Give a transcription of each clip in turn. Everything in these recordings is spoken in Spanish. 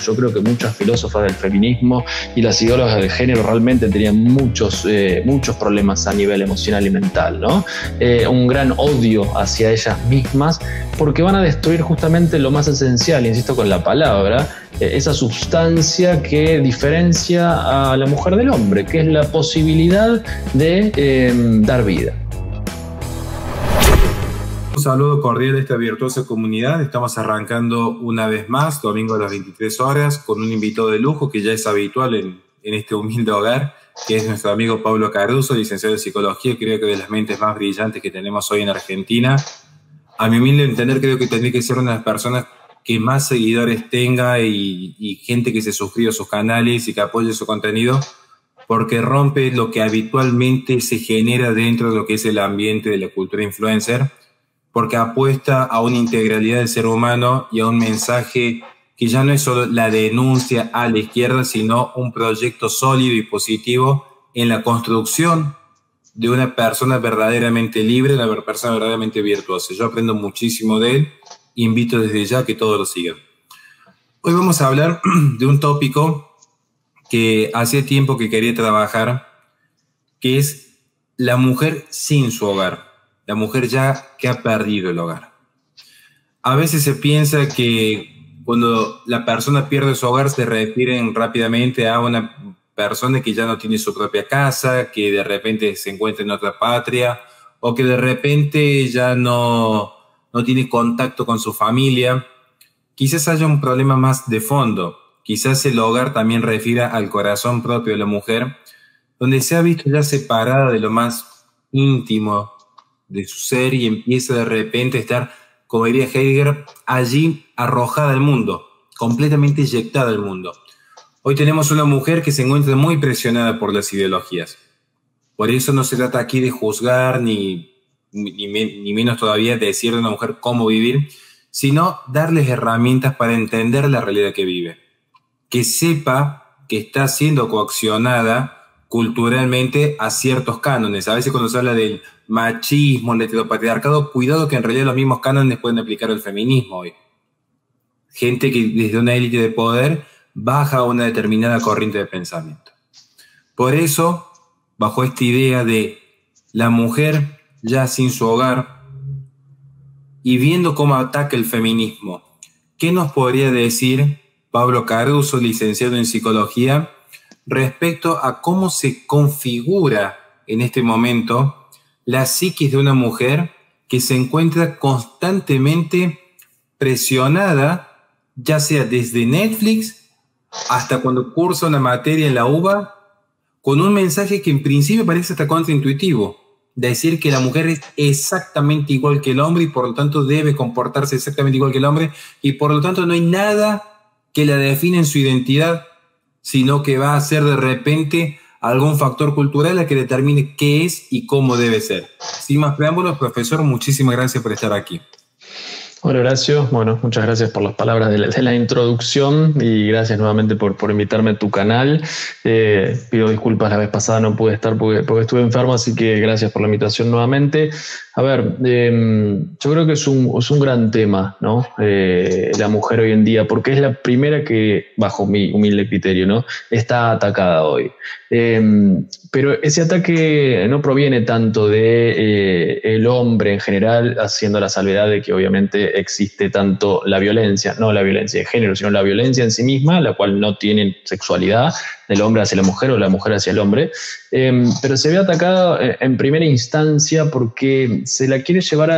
Yo creo que muchas filósofas del feminismo y las ideólogas del género realmente tenían muchos problemas a nivel emocional y mental, ¿no? Un gran odio hacia ellas mismas, porque van a destruir justamente lo más esencial, insisto con la palabra, esa sustancia que diferencia a la mujer del hombre, que es la posibilidad de dar vida. Un saludo cordial de esta virtuosa comunidad. Estamos arrancando una vez más, domingo a las 23 horas, con un invitado de lujo que ya es habitual en este humilde hogar, que es nuestro amigo Pablo Carduso, licenciado en Psicología, creo que de las mentes más brillantes que tenemos hoy en Argentina. A mi humilde entender, creo que tendría que ser una de las personas que más seguidores tenga y gente que se suscriba a sus canales y que apoye su contenido, porque rompe lo que habitualmente se genera dentro de lo que es el ambiente de la cultura influencer, porque apuesta a una integralidad del ser humano y a un mensaje que ya no es solo la denuncia a la izquierda, sino un proyecto sólido y positivo en la construcción de una persona verdaderamente libre, una persona verdaderamente virtuosa. Yo aprendo muchísimo de él, invito desde ya a que todos lo sigan. Hoy vamos a hablar de un tópico que hace tiempo que quería trabajar, que es la mujer sin su hogar. La mujer ya que ha perdido el hogar. A veces se piensa que cuando la persona pierde su hogar se refieren rápidamente a una persona que ya no tiene su propia casa, que de repente se encuentra en otra patria, o que de repente ya no tiene contacto con su familia. Quizás haya un problema más de fondo. Quizás el hogar también refiera al corazón propio de la mujer, donde se ha visto ya separada de lo más íntimo de su ser y empieza de repente a estar, como diría Heidegger, allí arrojada al mundo, completamente eyectada al mundo. Hoy tenemos una mujer que se encuentra muy presionada por las ideologías. Por eso no se trata aquí de juzgar ni menos todavía de decirle a una mujer cómo vivir, sino darles herramientas para entender la realidad que vive. Que sepa que está siendo coaccionada culturalmente a ciertos cánones. A veces cuando se habla del machismo, el heteropatriarcado, cuidado que en realidad los mismos cánones pueden aplicar al feminismo hoy. Gente que desde una élite de poder baja a una determinada corriente de pensamiento. Por eso, bajo esta idea de la mujer ya sin su hogar y viendo cómo ataca el feminismo, ¿qué nos podría decir Pablo Carduso, licenciado en Psicología, respecto a cómo se configura en este momento la psiquis de una mujer que se encuentra constantemente presionada, ya sea desde Netflix hasta cuando cursa una materia en la UBA, con un mensaje que en principio parece hasta contraintuitivo, decir que la mujer es exactamente igual que el hombre y por lo tanto debe comportarse exactamente igual que el hombre y por lo tanto no hay nada que la define en su identidad, sino que va a ser de repente algún factor cultural a que determine qué es y cómo debe ser. Sin más preámbulos, profesor, muchísimas gracias por estar aquí. Hola Horacio, bueno, muchas gracias por las palabras de la introducción y gracias nuevamente por invitarme a tu canal. Pido disculpas, la vez pasada no pude estar porque estuve enfermo, así que gracias por la invitación nuevamente. A ver, yo creo que es un gran tema, ¿no? La mujer hoy en día, porque es la primera que, bajo mi humilde criterio, ¿no?, está atacada hoy. Pero ese ataque no proviene tanto de el hombre en general, haciendo la salvedad de que obviamente existe tanto la violencia, no la violencia de género, sino la violencia en sí misma, la cual no tiene sexualidad, del hombre hacia la mujer o la mujer hacia el hombre, pero se ve atacada en primera instancia porque se la quiere llevar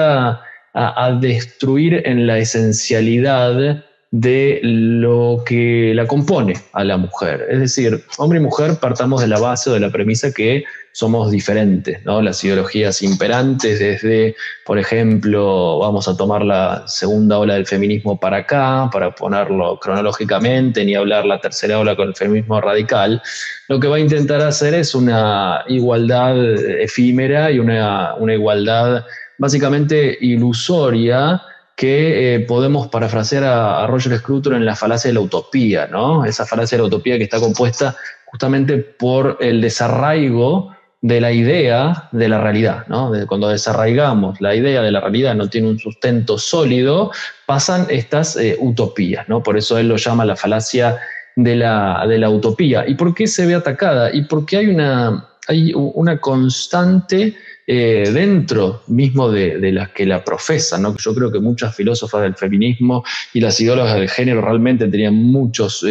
a destruir en la esencialidad de lo que la compone a la mujer. Es decir, hombre y mujer partamos de la base o de la premisa que somos diferentes, ¿no? Las ideologías imperantes desde, por ejemplo, vamos a tomar la segunda ola del feminismo para acá, para ponerlo cronológicamente, ni hablar la tercera ola con el feminismo radical, lo que va a intentar hacer es una igualdad efímera y una igualdad básicamente ilusoria, que podemos parafrasear a Roger Scruton en la falacia de la utopía, ¿no? Esa falacia de la utopía que está compuesta justamente por el desarraigo de la idea de la realidad, ¿no? Cuando desarraigamos la idea de la realidad, no tiene un sustento sólido, pasan estas utopías, ¿no? Por eso él lo llama la falacia de la utopía. ¿Y por qué se ve atacada? Y porque hay una constante dentro mismo de las que la profesan, ¿no? Yo creo que muchas filósofas del feminismo y las ideólogas del género realmente tenían muchos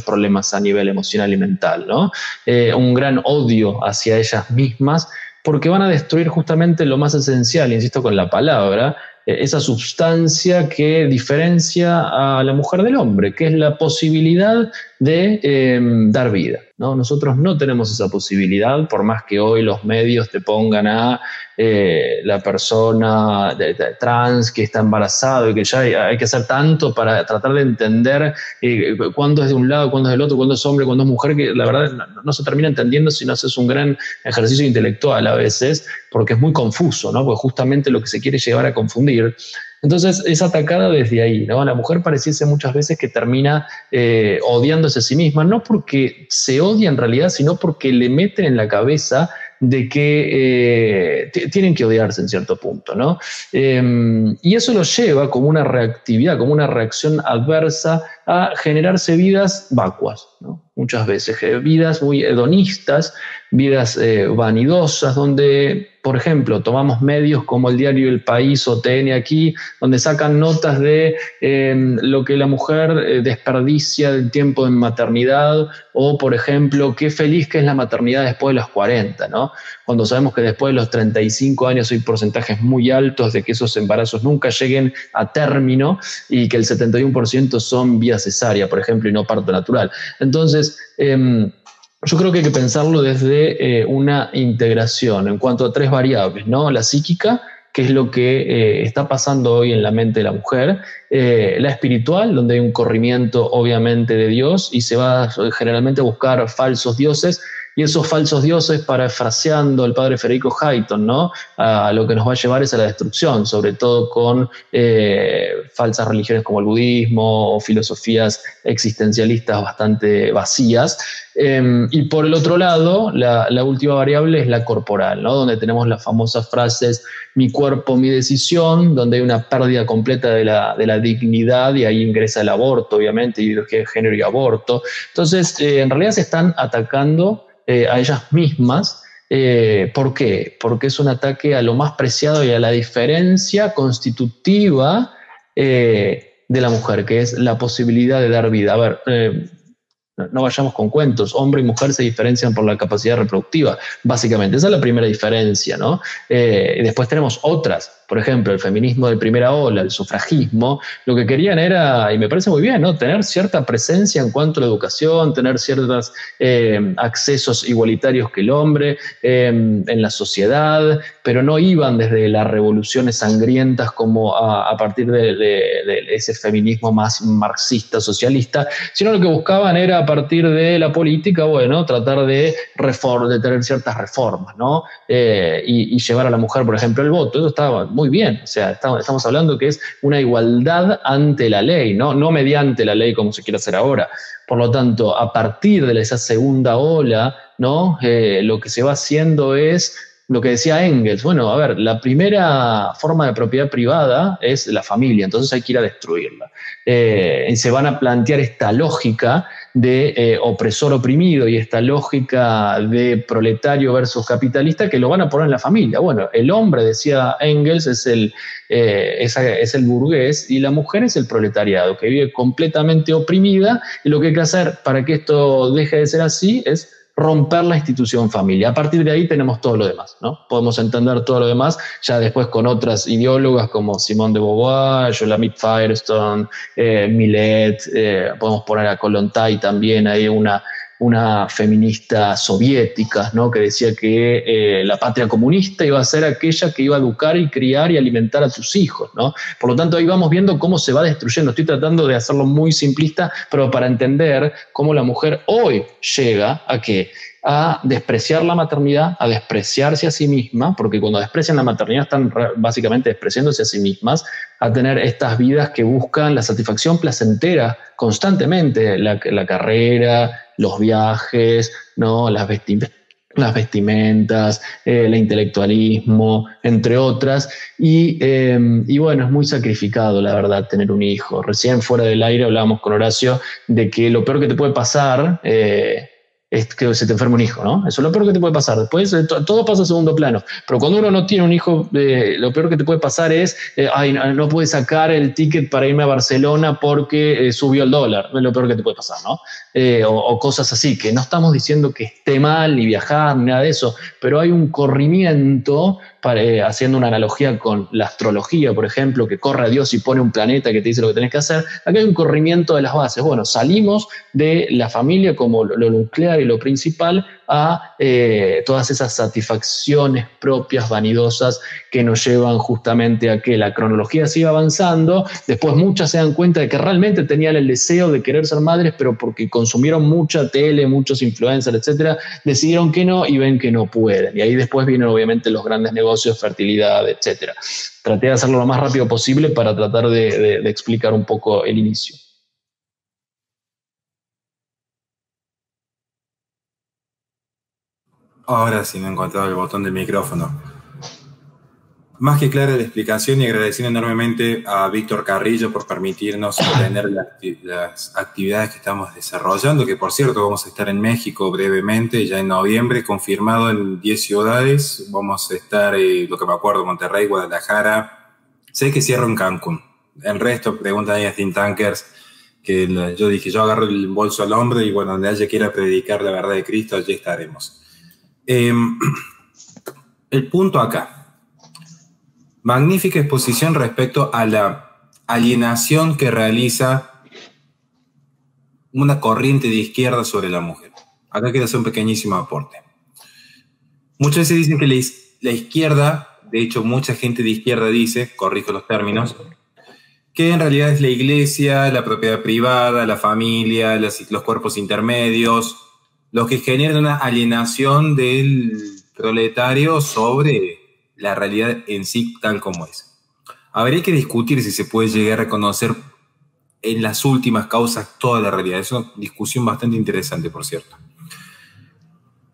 problemas a nivel emocional y mental, ¿no? Un gran odio hacia ellas mismas, porque van a destruir justamente lo más esencial, insisto con la palabra, esa sustancia que diferencia a la mujer del hombre, que es la posibilidad de dar vida, ¿no? Nosotros no tenemos esa posibilidad, por más que hoy los medios te pongan a la persona trans que está embarazada y que ya hay que hacer tanto para tratar de entender cuándo es de un lado, cuándo es del otro, cuándo es hombre, cuándo es mujer, que la verdad no se termina entendiendo si no haces un gran ejercicio intelectual a veces, porque es muy confuso, ¿no? Porque justamente lo que se quiere llevar a confundir. Entonces es atacada desde ahí, ¿no? La mujer pareciese muchas veces que termina odiándose a sí misma, no porque se odia en realidad, sino porque le meten en la cabeza de que tienen que odiarse en cierto punto, ¿no? Y eso lo lleva como una reactividad, como una reacción adversa a generarse vidas vacuas, ¿no? Muchas veces, vidas muy hedonistas, vidas vanidosas, donde, por ejemplo, tomamos medios como el diario El País o TN aquí, donde sacan notas de lo que la mujer desperdicia del tiempo en maternidad, o, por ejemplo, qué feliz que es la maternidad después de los 40, ¿no? Cuando sabemos que después de los 35 años hay porcentajes muy altos de que esos embarazos nunca lleguen a término y que el 71% son vía cesárea, por ejemplo, y no parto natural. Entonces, yo creo que hay que pensarlo desde una integración en cuanto a tres variables, ¿no? La psíquica, que es lo que está pasando hoy en la mente de la mujer, la espiritual, donde hay un corrimiento obviamente de Dios y se va generalmente a buscar falsos dioses, y esos falsos dioses, parafraseando el padre Federico Hayton, ¿no? A lo que nos va a llevar es a la destrucción, sobre todo con falsas religiones como el budismo o filosofías existencialistas bastante vacías. Y por el otro lado, la última variable es la corporal, ¿no? Donde tenemos las famosas frases mi cuerpo, mi decisión, donde hay una pérdida completa de la dignidad, y ahí ingresa el aborto, obviamente, ideología de género y aborto. Entonces, en realidad se están atacando a ellas mismas. ¿Por qué? Porque es un ataque a lo más preciado y a la diferencia constitutiva de la mujer, que es la posibilidad de dar vida. A ver, no vayamos con cuentos, hombre y mujer se diferencian por la capacidad reproductiva, básicamente. Esa es la primera diferencia, ¿no? Y después tenemos otras. Por ejemplo, el feminismo de primera ola, el sufragismo, lo que querían era, y me parece muy bien, ¿no? Tener cierta presencia en cuanto a la educación, tener ciertos accesos igualitarios que el hombre en la sociedad, pero no iban desde las revoluciones sangrientas como a partir de ese feminismo más marxista, socialista, sino lo que buscaban era a partir de la política, bueno, tratar de tener ciertas reformas, ¿no? Y llevar a la mujer, por ejemplo, el voto. Eso estaba muy bien, o sea, estamos hablando que es una igualdad ante la ley, ¿no? No mediante la ley como se quiere hacer ahora. Por lo tanto, a partir de esa segunda ola, ¿no? Lo que se va haciendo es lo que decía Engels. Bueno, a ver, la primera forma de propiedad privada es la familia, entonces hay que ir a destruirla. Y se van a plantear esta lógica de opresor oprimido y esta lógica de proletario versus capitalista, que lo van a poner en la familia. Bueno, el hombre, decía Engels, es el burgués, y la mujer es el proletariado, que vive completamente oprimida, y lo que hay que hacer para que esto deje de ser así es romper la institución familia. A partir de ahí tenemos todo lo demás, ¿no? Podemos entender todo lo demás ya después con otras ideólogas como Simone de Beauvoir, Shulamit Firestone, Millet, podemos poner a Kollontai también, hay una feminista soviética, ¿no? Que decía que la patria comunista iba a ser aquella que iba a educar y criar y alimentar a tus hijos, ¿no? Por lo tanto, ahí vamos viendo cómo se va destruyendo. Estoy tratando de hacerlo muy simplista, pero para entender cómo la mujer hoy llega a despreciar la maternidad, a despreciarse a sí misma, porque cuando desprecian la maternidad están básicamente despreciándose a sí mismas, a tener estas vidas que buscan la satisfacción placentera constantemente, la carrera, los viajes, ¿no? Las las vestimentas, el intelectualismo, entre otras. Y bueno, es muy sacrificado, la verdad, tener un hijo. Recién fuera del aire hablábamos con Horacio de que lo peor que te puede pasar es que se te enferme un hijo, ¿no? Eso es lo peor que te puede pasar. Después todo pasa a segundo plano. Pero cuando uno no tiene un hijo, lo peor que te puede pasar es, ay, no puedes sacar el ticket para irme a Barcelona porque subió el dólar. Es lo peor que te puede pasar, ¿no? O cosas así, que no estamos diciendo que esté mal ni viajar ni nada de eso, pero hay un corrimiento, haciendo una analogía con la astrología, por ejemplo, que corre a Dios y pone un planeta que te dice lo que tenés que hacer. Acá hay un corrimiento de las bases. Bueno, salimos de la familia como lo nuclear y lo principal a todas esas satisfacciones propias, vanidosas, que nos llevan justamente a que la cronología siga avanzando. Después muchas se dan cuenta de que realmente tenían el deseo de querer ser madres, pero porque consumieron mucha tele, muchos influencers, etcétera, decidieron que no y ven que no pueden. Y ahí después vienen obviamente los grandes negocios, fertilidad, etcétera. Traté de hacerlo lo más rápido posible para tratar de explicar un poco el inicio. Ahora sí, no he encontrado el botón del micrófono. Más que clara la explicación, y agradeciendo enormemente a Víctor Carrillo por permitirnos tener las actividades que estamos desarrollando, que por cierto vamos a estar en México brevemente, ya en noviembre, confirmado en 10 ciudades. Vamos a estar, lo que me acuerdo, Monterrey, Guadalajara. Sé que cierro en Cancún. El resto, preguntan ahí a Think Tankers, que yo dije, yo agarro el bolso al hombre y bueno, donde haya quiera predicar la verdad de Cristo, allí estaremos. El punto acá. Magnífica exposición respecto a la alienación que realiza una corriente de izquierda sobre la mujer. Acá quiero hacer un pequeñísimo aporte. Muchas veces dicen que la izquierda, de hecho mucha gente de izquierda dice, corrijo los términos, que en realidad es la iglesia, la propiedad privada, la familia, los cuerpos intermedios, los que generan una alienación del proletario sobre la realidad en sí tal como es. Habría que discutir si se puede llegar a reconocer en las últimas causas toda la realidad. Es una discusión bastante interesante, por cierto.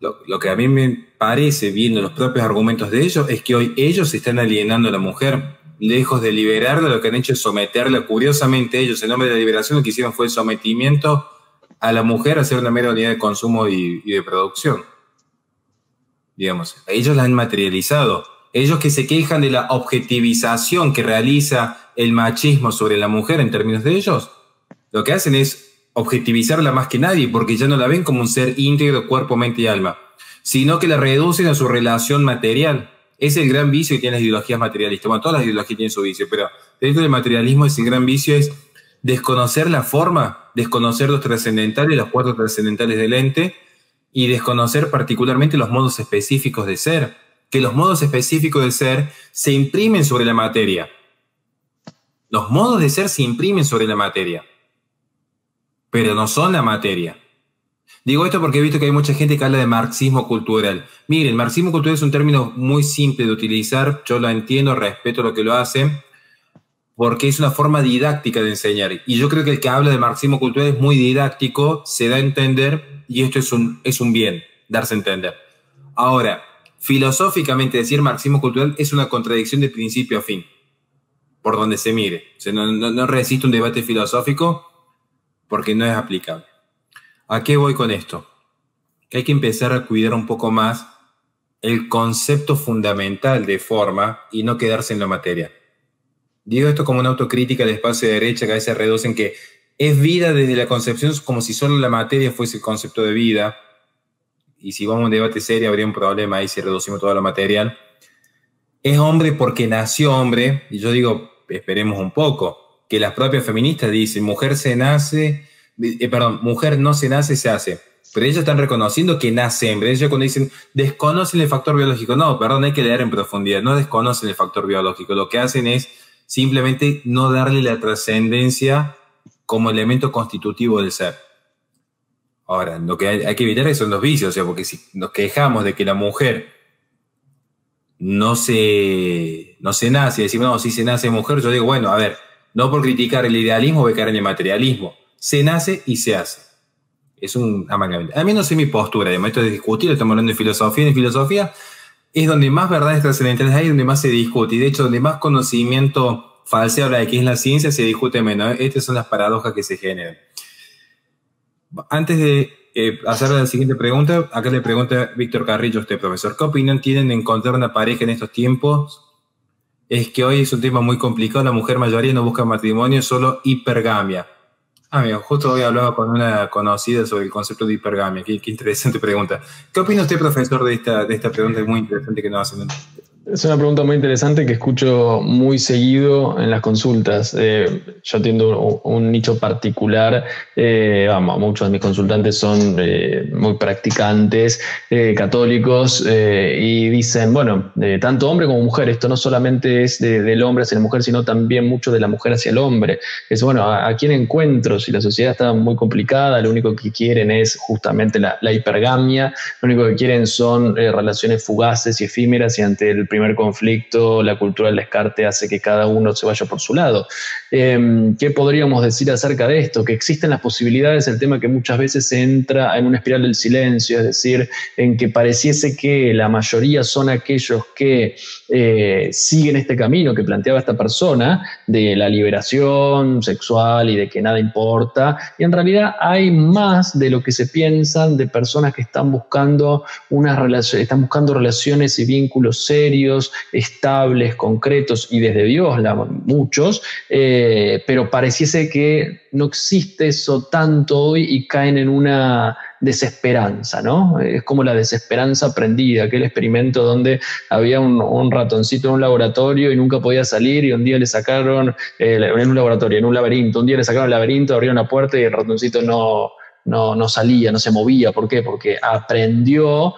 Lo que a mí me parece, viendo los propios argumentos de ellos, es que hoy ellos están alienando a la mujer. Lejos de liberarla, lo que han hecho es someterla. Curiosamente, ellos, en nombre de la liberación, lo que hicieron fue el sometimiento a la mujer a ser una mera unidad de consumo y de producción. Digamos, ellos la han materializado. Ellos que se quejan de la objetivización que realiza el machismo sobre la mujer en términos de ellos, lo que hacen es objetivizarla más que nadie, porque ya no la ven como un ser íntegro, cuerpo, mente y alma, sino que la reducen a su relación material. Es el gran vicio que tienen las ideologías materialistas. Bueno, todas las ideologías tienen su vicio, pero dentro del materialismo el gran vicio es desconocer la forma, desconocer los trascendentales, los cuatro trascendentales del ente, y desconocer particularmente los modos específicos de ser. Que los modos específicos de ser se imprimen sobre la materia. Los modos de ser se imprimen sobre la materia, pero no son la materia. Digo esto porque he visto que hay mucha gente que habla de marxismo cultural. Miren, marxismo cultural es un término muy simple de utilizar, yo lo entiendo, respeto lo que lo hacen, porque es una forma didáctica de enseñar. Y yo creo que el que habla de marxismo cultural es muy didáctico, se da a entender, y esto es un bien, darse a entender. Ahora, filosóficamente decir marxismo cultural es una contradicción de principio a fin, por donde se mire. O sea, no resiste un debate filosófico porque no es aplicable. ¿A qué voy con esto? Que hay que empezar a cuidar un poco más el concepto fundamental de forma y no quedarse en la materia. Digo esto como una autocrítica del espacio de derecha, que a veces reducen que es vida desde la concepción como si solo la materia fuese el concepto de vida. Y si vamos a un debate serio habría un problema ahí si reducimos todo lo material. Es hombre porque nació hombre, y yo digo, esperemos un poco, que las propias feministas dicen, mujer no se nace, se hace. Pero ellos están reconociendo que nace hombre. Ellos cuando dicen, desconocen el factor biológico, no, perdón, hay que leer en profundidad, no desconocen el factor biológico, lo que hacen es simplemente no darle la trascendencia como elemento constitutivo del ser. Ahora, lo que hay que evitar son los vicios, o sea, porque si nos quejamos de que la mujer no se nace, y decimos, no, si se nace mujer, yo digo, bueno, a ver, no por criticar el idealismo, voy a caer en el materialismo. Se nace y se hace. Es un amalgamiento. A mí no sé mi postura, además esto de discutir, estamos hablando de filosofía, y en filosofía es donde más verdades trascendentales hay, donde más se discute, y de hecho donde más conocimiento falseable de qué es la ciencia se discute menos. Estas son las paradojas que se generan. Antes de hacer la siguiente pregunta, acá le pregunta Víctor Carrillo a usted, profesor, ¿qué opinión tienen de encontrar una pareja en estos tiempos? Es que hoy es un tema muy complicado, la mujer mayoría no busca matrimonio, solo hipergamia. Amigo, justo hoy hablaba con una conocida sobre el concepto de hipergamia. Qué interesante pregunta. ¿Qué opina usted, profesor, de esta pregunta muy interesante que nos hacen? Es una pregunta muy interesante que escucho muy seguido en las consultas. Yo atiendo un nicho particular. Muchos de mis consultantes son muy practicantes, católicos, y dicen, bueno, tanto hombre como mujer, esto no solamente es del hombre hacia la mujer, sino también mucho de la mujer hacia el hombre. Es bueno, ¿a quién encuentro? Si la sociedad está muy complicada, lo único que quieren es justamente la hipergamia, lo único que quieren son relaciones fugaces y efímeras, y ante el primer conflicto, la cultura del descarte hace que cada uno se vaya por su lado. ¿Qué podríamos decir acerca de esto? Que existen las posibilidades, el tema que muchas veces se entra en una espiral del silencio, es decir, en que pareciese que la mayoría son aquellos que siguen este camino que planteaba esta persona de la liberación sexual y de que nada importa, y en realidad hay más de lo que se piensan de personas que están buscando relaciones y vínculos serios, estables, concretos y desde Dios, muchos, pero pareciese que no existe eso tanto hoy y caen en una desesperanza, ¿no? Es como la desesperanza aprendida, aquel experimento donde había un ratoncito en un laboratorio y nunca podía salir, y un día le sacaron, en un laboratorio, en un laberinto, un día le sacaron el laberinto, abrieron la puerta y el ratoncito no salía, no se movía. ¿Por qué? Porque aprendió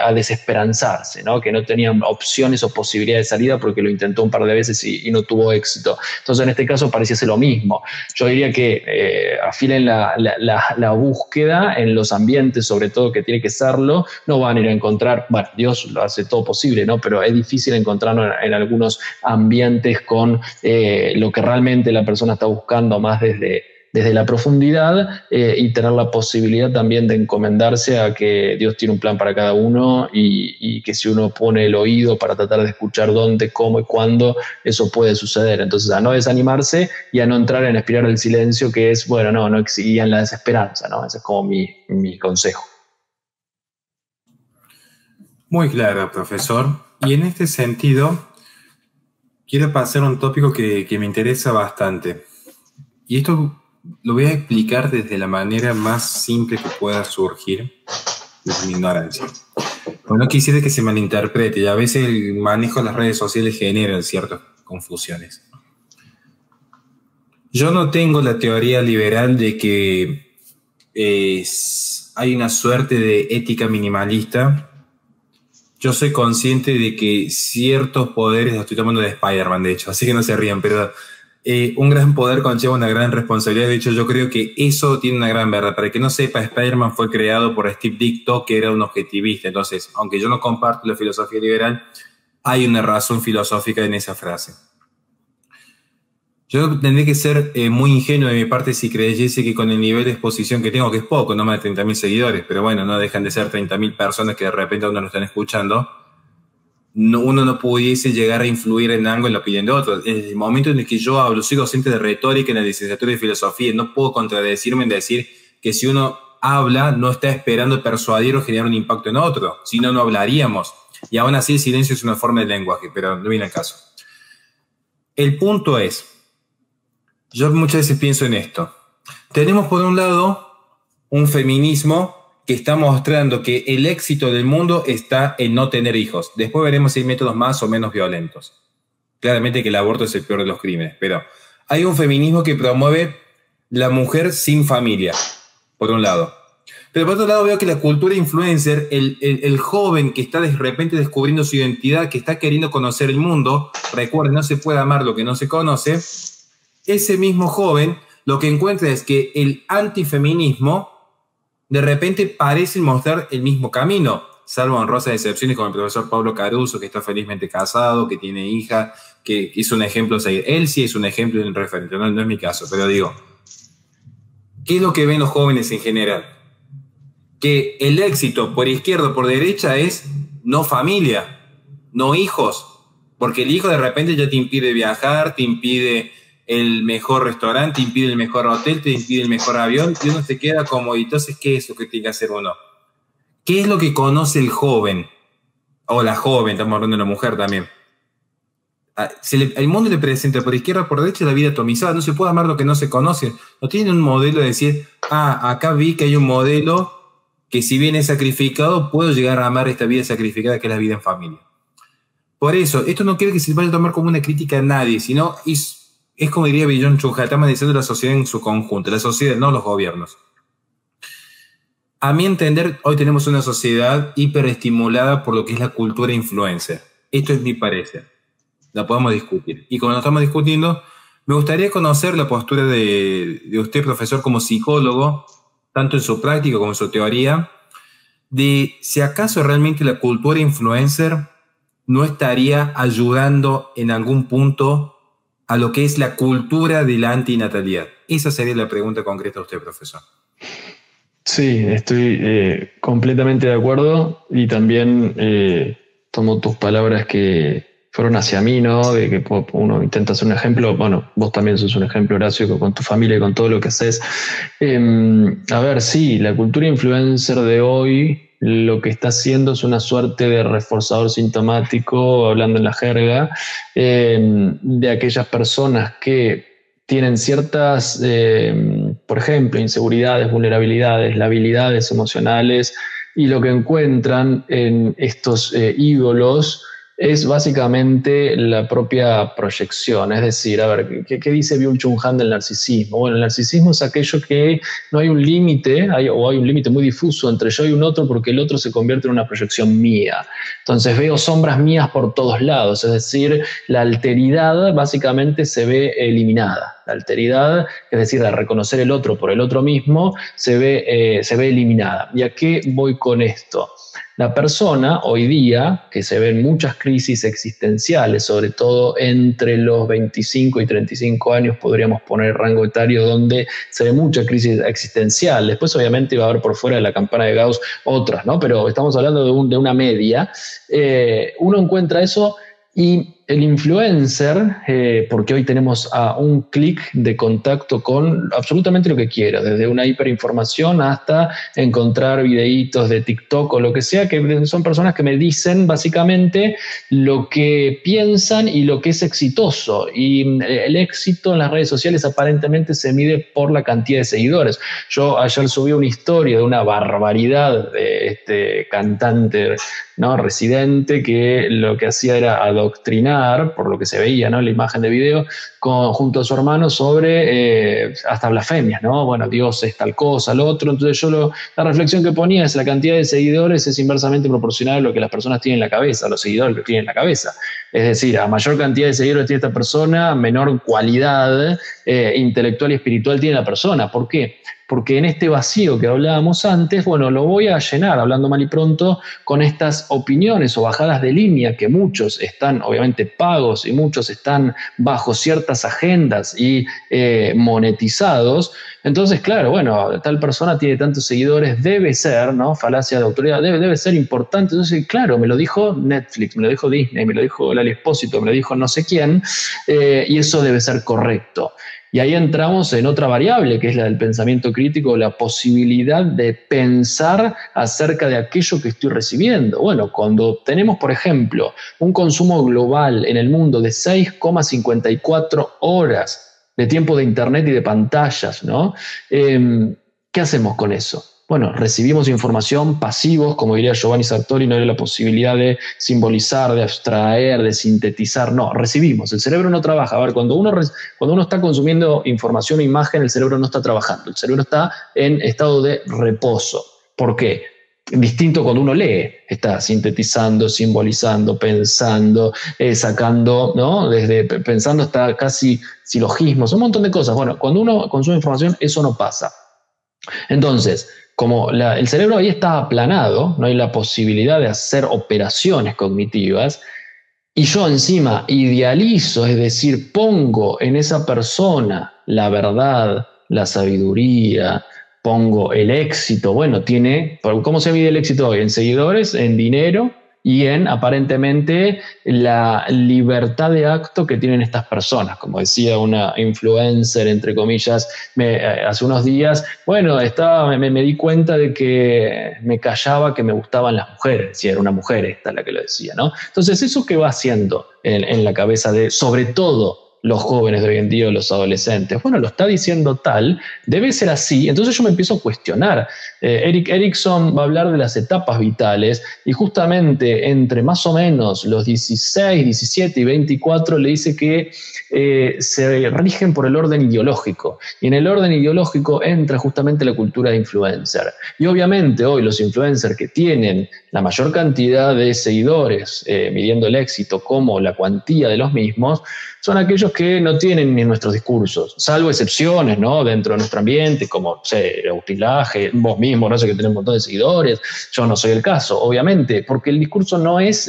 a desesperanzarse, ¿no? Que no tenía opciones o posibilidades de salida porque lo intentó un par de veces y no tuvo éxito. Entonces, en este caso pareciese lo mismo. Yo diría que afilen la búsqueda en los ambientes, sobre todo, que tiene que serlo. No van a ir a encontrar, bueno, Dios lo hace todo posible, ¿no? Pero es difícil encontrarlo en algunos ambientes con lo que realmente la persona está buscando más desde la profundidad, y tener la posibilidad también de encomendarse a que Dios tiene un plan para cada uno, y que si uno pone el oído para tratar de escuchar dónde, cómo y cuándo, eso puede suceder. Entonces, a no desanimarse y a no entrar en espiral del silencio, que es, bueno, no exigían la desesperanza, ¿no? Ese es como mi consejo. Muy claro, profesor. Y en este sentido, quiero pasar a un tópico que me interesa bastante. Y esto lo voy a explicar desde la manera más simple que pueda surgir desde mi ignorancia. Pues no quisiera que se malinterprete, y a veces el manejo de las redes sociales genera ciertas confusiones. Yo no tengo la teoría liberal de que hay una suerte de ética minimalista. Yo soy consciente de que ciertos poderes, estoy tomando de Spider-Man de hecho, así que no se rían, pero un gran poder conlleva una gran responsabilidad. De hecho, yo creo que eso tiene una gran verdad. Para el que no sepa, Spider-Man fue creado por Steve Ditko, que era un objetivista. Entonces, aunque yo no comparto la filosofía liberal, hay una razón filosófica en esa frase. Yo tendría que ser muy ingenuo de mi parte si creyese que con el nivel de exposición que tengo, que es poco, no más de 30.000 seguidores, pero bueno, no dejan de ser 30.000 personas que de repente a uno lo están escuchando, uno no pudiese llegar a influir en algo en la opinión de otros. En el momento en el que yo hablo, soy docente de retórica en la licenciatura de filosofía, no puedo contradecirme en decir que si uno habla no está esperando persuadir o generar un impacto en otro, si no, no hablaríamos. Y aún así el silencio es una forma de lenguaje, pero no viene al caso. El punto es, yo muchas veces pienso en esto. Tenemos por un lado un feminismo que está mostrando que el éxito del mundo está en no tener hijos. Después veremos si hay métodos más o menos violentos. Claramente que el aborto es el peor de los crímenes, pero hay un feminismo que promueve la mujer sin familia, por un lado. Pero por otro lado veo que la cultura influencer, el joven que está de repente descubriendo su identidad, que está queriendo conocer el mundo, recuerden, no se puede amar lo que no se conoce, ese mismo joven lo que encuentra es que el antifeminismo de repente parecen mostrar el mismo camino, salvo honrosas excepciones como el profesor Pablo Caruso, que está felizmente casado, que tiene hija, que hizo un ejemplo a seguir. Él sí es un ejemplo y un referente, no es mi caso, pero digo, ¿qué es lo que ven los jóvenes en general? que el éxito por izquierda o por derecha es no familia, no hijos, porque el hijo de repente ya te impide viajar, te impide el mejor restaurante, te impide el mejor hotel, te impide el mejor avión, y uno se queda como, entonces, ¿qué es lo que tiene que hacer uno? ¿Qué es lo que conoce el joven? O la joven, estamos hablando de la mujer también. El mundo le presenta por izquierda o por derecha la vida atomizada, no se puede amar lo que no se conoce. No tiene un modelo de decir, acá vi que hay un modelo que si bien es sacrificado, puedo llegar a amar esta vida sacrificada que es la vida en familia. Por eso, esto no quiere que se vaya a tomar como una crítica a nadie, sino es como diría Byung-Chul Han, estamos diciendo la sociedad en su conjunto, la sociedad, no los gobiernos. A mi entender, hoy tenemos una sociedad hiperestimulada por lo que es la cultura influencer. Esto es mi parecer. La podemos discutir. Y como lo estamos discutiendo, me gustaría conocer la postura de usted, profesor, como psicólogo, tanto en su práctica como en su teoría, de si acaso realmente la cultura influencer no estaría ayudando en algún punto a lo que es la cultura de la antinatalidad. Esa sería la pregunta concreta a usted, profesor. Sí, estoy completamente de acuerdo y también tomo tus palabras que fueron hacia mí, ¿no? De que uno intenta hacer un ejemplo. Bueno, vos también sos un ejemplo, Horacio, con tu familia y con todo lo que haces. A ver, sí, la cultura influencer de hoy lo que está haciendo es una suerte de reforzador sintomático, hablando en la jerga, de aquellas personas que tienen ciertas, por ejemplo, inseguridades, vulnerabilidades, labilidades emocionales, y lo que encuentran en estos ídolos es básicamente la propia proyección. Es decir, a ver, ¿qué dice Byung-Chul Han del narcisismo? Bueno, el narcisismo es aquello que no hay un límite, o hay un límite muy difuso entre yo y un otro, porque el otro se convierte en una proyección mía. Entonces veo sombras mías por todos lados, es decir, la alteridad básicamente se ve eliminada. La alteridad, es decir, al reconocer el otro por el otro mismo, se ve eliminada. ¿Y a qué voy con esto? La persona hoy día, que se ven muchas crisis existenciales, sobre todo entre los 25 y 35 años, podríamos poner rango etario donde se ve mucha crisis existencial. Después obviamente va a haber por fuera de la campana de Gauss otras, ¿no? Pero estamos hablando de una media. Uno encuentra eso y el influencer, porque hoy tenemos a un clic de contacto con absolutamente lo que quiera, desde una hiperinformación hasta encontrar videitos de TikTok o lo que sea, que son personas que me dicen básicamente lo que piensan y lo que es exitoso. Y el éxito en las redes sociales aparentemente se mide por la cantidad de seguidores. Yo ayer subí una historia de una barbaridad de este cantante, ¿no?, residente, que lo que hacía era adoctrinar, por lo que se veía, ¿no?, en la imagen de video, junto a su hermano sobre hasta blasfemias, ¿no? Bueno, Dios es tal cosa, lo otro. Entonces la reflexión que ponía es: la cantidad de seguidores es inversamente proporcional a lo que las personas tienen en la cabeza, a los seguidores que tienen en la cabeza. Es decir, a mayor cantidad de seguidores tiene esta persona, menor cualidad intelectual y espiritual tiene la persona. ¿Por qué? Porque en este vacío que hablábamos antes, bueno, lo voy a llenar, hablando mal y pronto, con estas opiniones o bajadas de línea que muchos están obviamente pagos y muchos están bajo ciertas agendas y monetizados. Entonces, claro, bueno, tal persona tiene tantos seguidores, debe ser, ¿no?, falacia de autoridad, debe ser importante. Entonces, claro, me lo dijo Netflix, me lo dijo Disney, me lo dijo Lali Espósito, me lo dijo no sé quién, y eso debe ser correcto. Y ahí entramos en otra variable, que es la del pensamiento crítico, la posibilidad de pensar acerca de aquello que estoy recibiendo. Bueno, cuando tenemos, por ejemplo, un consumo global en el mundo de 6,54 horas de tiempo de internet y de pantallas, ¿no? ¿Qué hacemos con eso? Bueno, recibimos información pasivos, como diría Giovanni Sartori, no era la posibilidad de simbolizar, de abstraer, de sintetizar. No, recibimos. El cerebro no trabaja. A ver, cuando uno está consumiendo información o imagen, el cerebro no está trabajando. El cerebro está en estado de reposo. ¿Por qué? Distinto cuando uno lee, está sintetizando, simbolizando, pensando, sacando, ¿no? Desde pensando hasta casi silogismos, un montón de cosas. Bueno, cuando uno consume información, eso no pasa. Entonces, como el cerebro ahí está aplanado, no hay la posibilidad de hacer operaciones cognitivas, y yo encima idealizo, es decir, pongo en esa persona la verdad, la sabiduría, pongo el éxito. Bueno, ¿cómo se mide el éxito hoy? En seguidores, en dinero y en aparentemente la libertad de acto que tienen estas personas. Como decía una influencer, entre comillas, hace unos días, bueno, me di cuenta de que me callaba que me gustaban las mujeres, si era una mujer esta la que lo decía, ¿no? Entonces, ¿eso qué va haciendo en la cabeza de, sobre todo, los jóvenes de hoy en día o los adolescentes? Bueno, lo está diciendo tal, debe ser así. Entonces yo me empiezo a cuestionar. Erik Erikson va a hablar de las etapas vitales y justamente entre más o menos los 16, 17 y 24 le dice que se rigen por el orden ideológico, y en el orden ideológico entra justamente la cultura de influencer. Y obviamente hoy los influencers que tienen la mayor cantidad de seguidores, midiendo el éxito como la cuantía de los mismos, son aquellos que no tienen ni nuestros discursos, salvo excepciones, ¿no? Dentro de nuestro ambiente, como, Agustín Laje, vos mismo, no sé, que tenés un montón de seguidores. Yo no soy el caso, obviamente, porque el discurso no es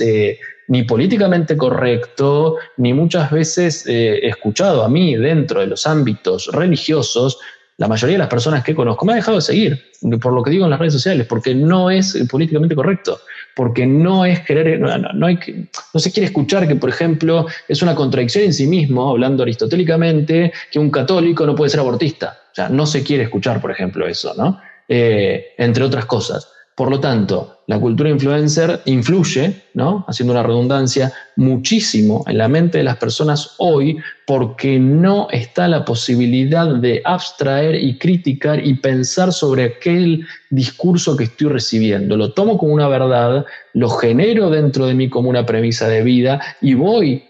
ni políticamente correcto, ni muchas veces escuchado. A mí, dentro de los ámbitos religiosos, la mayoría de las personas que conozco me ha dejado de seguir, por lo que digo en las redes sociales, porque no es políticamente correcto, porque no es querer, no se quiere escuchar que, por ejemplo, es una contradicción en sí mismo, hablando aristotélicamente, que un católico no puede ser abortista. O sea, no se quiere escuchar, por ejemplo, eso, ¿no? Entre otras cosas. Por lo tanto, la cultura influencer influye, ¿no? Haciendo una redundancia, muchísimo en la mente de las personas hoy, porque no está la posibilidad de abstraer y criticar y pensar sobre aquel discurso que estoy recibiendo. Lo tomo como una verdad, lo genero dentro de mí como una premisa de vida y voy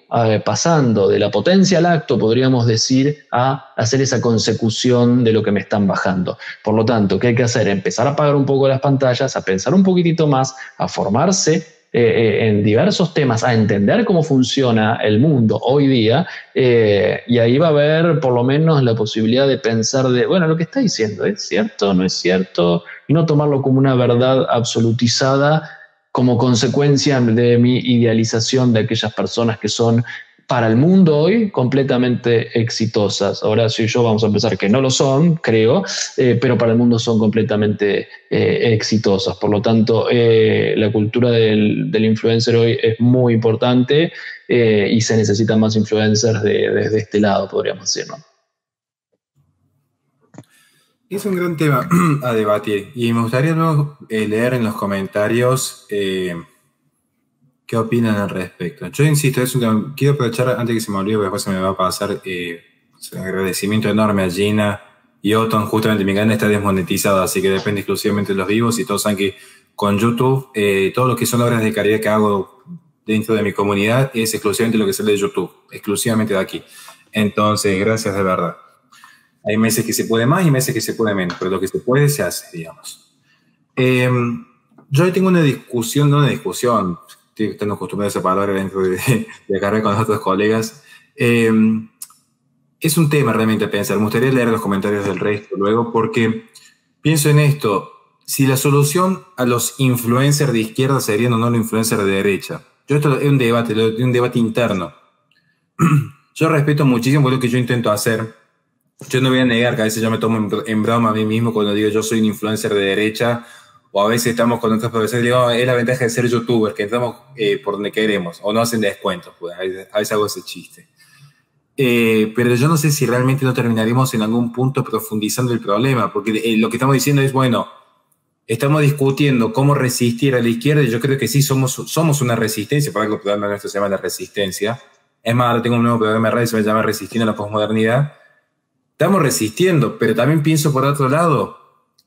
pasando de la potencia al acto, podríamos decir, a hacer esa consecución de lo que me están bajando. Por lo tanto, ¿qué hay que hacer? Empezar a apagar un poco las pantallas, a pensar un poquitito más, a formarse en diversos temas, a entender cómo funciona el mundo hoy día, y ahí va a haber por lo menos la posibilidad de pensar de, bueno, lo que está diciendo, ¿es cierto? ¿No es cierto? Y no tomarlo como una verdad absolutizada como consecuencia de mi idealización de aquellas personas que son para el mundo hoy completamente exitosas. Horacio y yo vamos a empezar que no lo son, creo, pero para el mundo son completamente exitosas. Por lo tanto, la cultura del influencer hoy es muy importante, y se necesitan más influencers desde este lado, podríamos decir, ¿no? Es un gran tema a debatir y me gustaría luego leer en los comentarios qué opinan al respecto. Yo insisto, quiero aprovechar antes que se me olvide, porque después se me va a pasar, un agradecimiento enorme a Gina y Otton. Justamente mi canal está desmonetizado, así que depende exclusivamente de los vivos, y todos saben que con YouTube todo lo que son obras de caridad que hago dentro de mi comunidad es exclusivamente lo que sale de YouTube, exclusivamente de aquí. Entonces, gracias de verdad. Hay meses que se puede más y meses que se puede menos, pero lo que se puede se hace, digamos. Yo hoy tengo una discusión, estoy estando acostumbrado a esa palabra dentro de carrera con otros colegas. Es un tema realmente a pensar. Me gustaría leer los comentarios del resto luego, porque pienso en esto. Si la solución a los influencers de izquierda serían o no los influencers de derecha. Esto es un debate interno. Yo respeto muchísimo lo que yo intento hacer. Yo no voy a negar que a veces yo me tomo en broma a mí mismo cuando digo yo soy un influencer de derecha, o a veces estamos con otros profesores y digo, es la ventaja de ser youtuber, que entramos por donde queremos, o no hacen descuentos, pues a veces hago ese chiste. Pero yo no sé si realmente no terminaremos en algún punto profundizando el problema, porque lo que estamos diciendo es, bueno, estamos discutiendo cómo resistir a la izquierda, y yo creo que sí somos una resistencia. Por algo el programa nuestro se llama La Resistencia. Es más, ahora tengo un nuevo programa de radio, se llama Resistiendo a la Posmodernidad. Estamos resistiendo, pero también pienso por otro lado,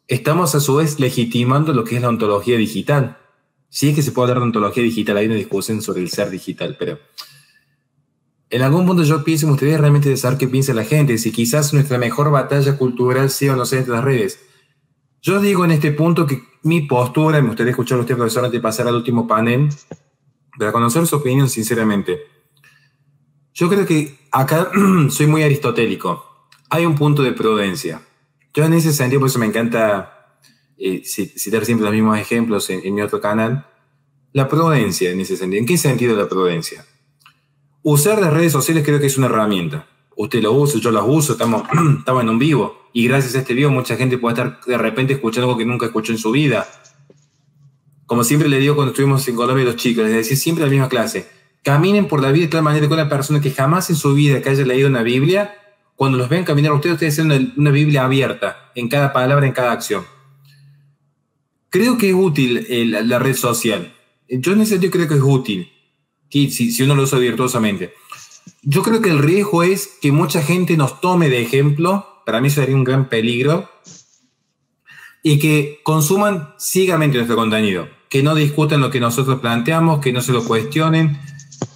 estamos a su vez legitimando lo que es la ontología digital. Sí es que se puede hablar de ontología digital, hay una discusión sobre el ser digital, pero en algún punto yo pienso, me gustaría realmente saber qué piensa la gente, si quizás nuestra mejor batalla cultural sea o no sea entre las redes. Yo digo en este punto que mi postura, me gustaría escuchar a usted, profesor, antes de pasar al último panel, para conocer su opinión sinceramente. Yo creo que acá soy muy aristotélico. Hay un punto de prudencia. Yo en ese sentido, por eso me encanta citar siempre los mismos ejemplos en mi otro canal. La prudencia en ese sentido. ¿En qué sentido la prudencia? Usar las redes sociales creo que es una herramienta. Usted lo usa, yo las uso, estamos en un vivo. y gracias a este video mucha gente puede estar de repente escuchando algo que nunca escuchó en su vida. Como siempre le digo cuando estuvimos en Colombia a los chicos, les decía siempre la misma clase, caminen por la vida de tal manera que una persona que jamás en su vida que haya leído una Biblia, cuando los ven caminar a ustedes hacen una Biblia abierta, en cada palabra, en cada acción. Creo que es útil la red social. Yo en ese sentido creo que es útil, si uno lo usa virtuosamente. Yo creo que el riesgo es que mucha gente nos tome de ejemplo, para mí sería un gran peligro, y que consuman ciegamente nuestro contenido, que no discutan lo que nosotros planteamos, que no se lo cuestionen,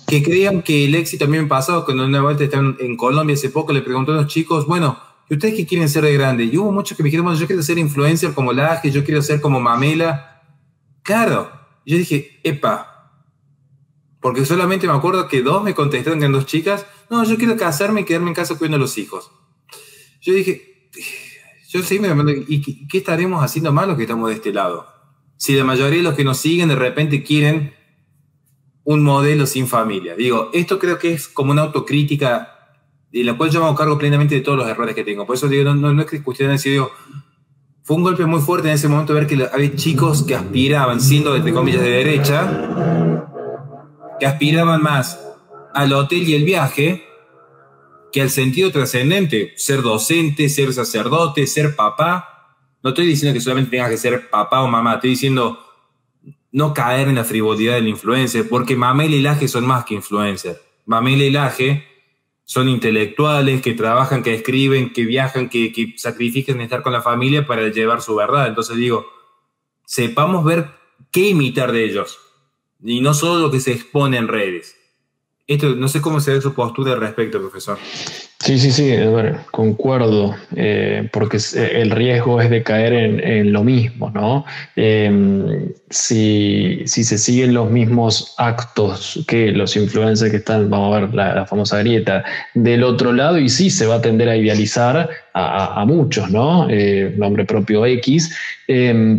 que crean que el éxito. A mí me pasó cuando una vuelta estaba en Colombia hace poco, le pregunté a los chicos, bueno, ¿y ustedes qué quieren ser de grande? Y hubo muchos que me dijeron, bueno, yo quiero ser influencer como Laje, yo quiero ser como Mamela. Claro, yo dije, epa, porque solamente me acuerdo que 2 me contestaron, que eran 2 chicas, no, yo quiero casarme y quedarme en casa cuidando a los hijos. Yo dije, yo sí me pregunto, ¿y qué estaremos haciendo mal los que estamos de este lado? Si la mayoría de los que nos siguen de repente quieren un modelo sin familia. Digo, esto creo que es como una autocrítica de la cual yo me hago cargo plenamente de todos los errores que tengo. Por eso digo, no es que cuestión de decir, digo, fue un golpe muy fuerte en ese momento ver que había chicos que aspiraban, siendo entre comillas de derecha, que aspiraban más al hotel y el viaje que al sentido trascendente, ser docente, ser sacerdote, ser papá. No estoy diciendo que solamente tengas que ser papá o mamá, estoy diciendo no caer en la frivolidad del influencer, porque Mamela y Laje son más que influencer. Mamela y Laje son intelectuales que trabajan, que escriben, que viajan, que sacrifican estar con la familia para llevar su verdad. Entonces digo, sepamos ver qué imitar de ellos, y no solo lo que se expone en redes. Esto, no sé cómo se ve su postura al respecto, profesor. Sí, a ver, concuerdo, porque el riesgo es de caer en lo mismo, ¿no? Si se siguen los mismos actos que los influencers que están, vamos a ver la famosa grieta, del otro lado, y sí se va a tender a idealizar a muchos, ¿no? Nombre propio X,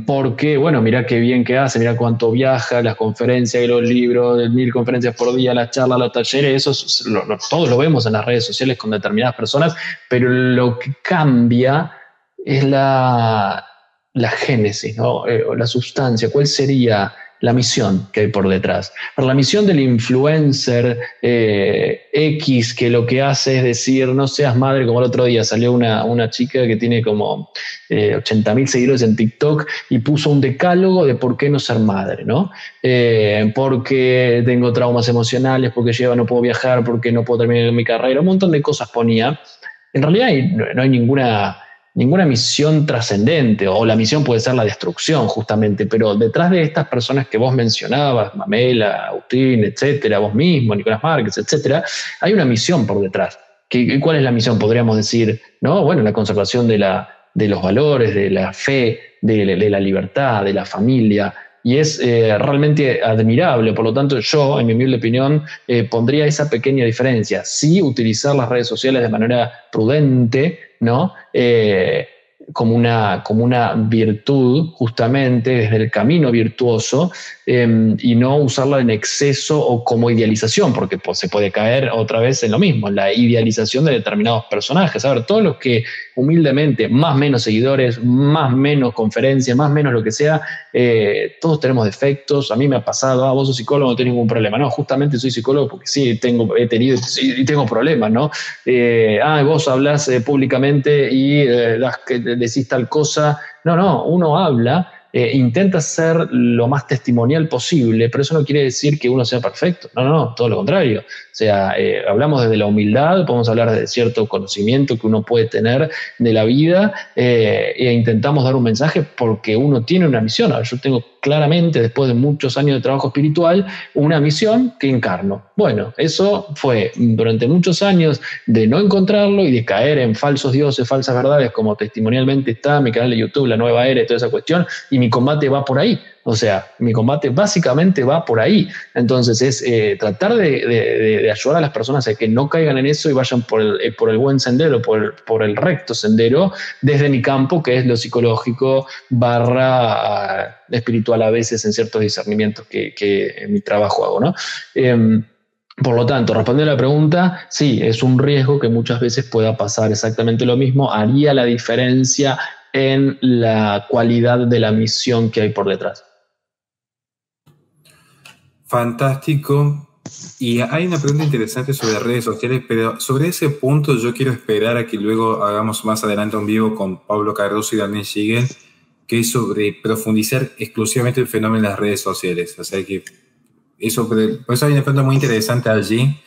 porque, bueno, mirá qué bien que hace, mirá cuánto viaja, las conferencias y los libros, 1000 conferencias por día, las charlas, los talleres, eso todos lo vemos en las redes sociales con determinadas personas, pero lo que cambia es la génesis, ¿no? O la sustancia. ¿Cuál sería la misión que hay por detrás? Pero la misión del influencer X, que lo que hace es decir, no seas madre, como el otro día salió una chica que tiene como 80.000 seguidores en TikTok y puso un decálogo de por qué no ser madre, ¿no? Porque tengo traumas emocionales, porque no puedo viajar, porque no puedo terminar mi carrera, un montón de cosas ponía. En realidad no hay ninguna misión trascendente, o la misión puede ser la destrucción justamente, pero detrás de estas personas que vos mencionabas, Mamela, Agustín, etcétera, vos mismo, Nicolás Márquez, etcétera, hay una misión por detrás. ¿Cuál es la misión? Podríamos decir, ¿no? Bueno, la conservación de los valores, de la fe, de la libertad, de la familia, y es realmente admirable. Por lo tanto, yo, en mi humilde opinión, pondría esa pequeña diferencia. Sí, utilizar las redes sociales de manera prudente, ¿no? Como una virtud, justamente desde el camino virtuoso, y no usarla en exceso o como idealización, porque pues, se puede caer otra vez en lo mismo, la idealización de determinados personajes. A ver, todos los que humildemente, más menos seguidores, más menos conferencias, más menos lo que sea, todos tenemos defectos. A mí me ha pasado, vos sos psicólogo, no tenés ningún problema. No, justamente soy psicólogo porque sí, he tenido y tengo problemas, ¿no? Vos hablás públicamente y decís tal cosa. No, uno habla, intenta ser lo más testimonial posible, pero eso no quiere decir que uno sea perfecto. No, todo lo contrario. O sea, hablamos desde la humildad, podemos hablar de cierto conocimiento que uno puede tener de la vida, e intentamos dar un mensaje porque uno tiene una misión. A ver, yo tengo claramente, después de muchos años de trabajo espiritual, una misión que encarno. Bueno, eso fue durante muchos años de no encontrarlo y de caer en falsos dioses, falsas verdades, como testimonialmente está mi canal de YouTube, La Nueva Era y toda esa cuestión, y mi combate va por ahí. O sea, mi combate básicamente va por ahí. Entonces es tratar de ayudar a las personas a que no caigan en eso y vayan por el buen sendero, por el recto sendero, desde mi campo, que es lo psicológico / espiritual a veces en ciertos discernimientos que en mi trabajo hago, ¿no? Por lo tanto, respondiendo a la pregunta, sí, es un riesgo que muchas veces pueda pasar exactamente lo mismo, haría la diferencia en la cualidad de la misión que hay por detrás. Fantástico. Y hay una pregunta interesante sobre redes sociales, pero sobre ese punto yo quiero esperar a que luego hagamos más adelante un vivo con Pablo Cardoso y Daniel Schigel, que es sobre profundizar exclusivamente el fenómeno de las redes sociales. O sea que eso, por eso hay una pregunta muy interesante allí,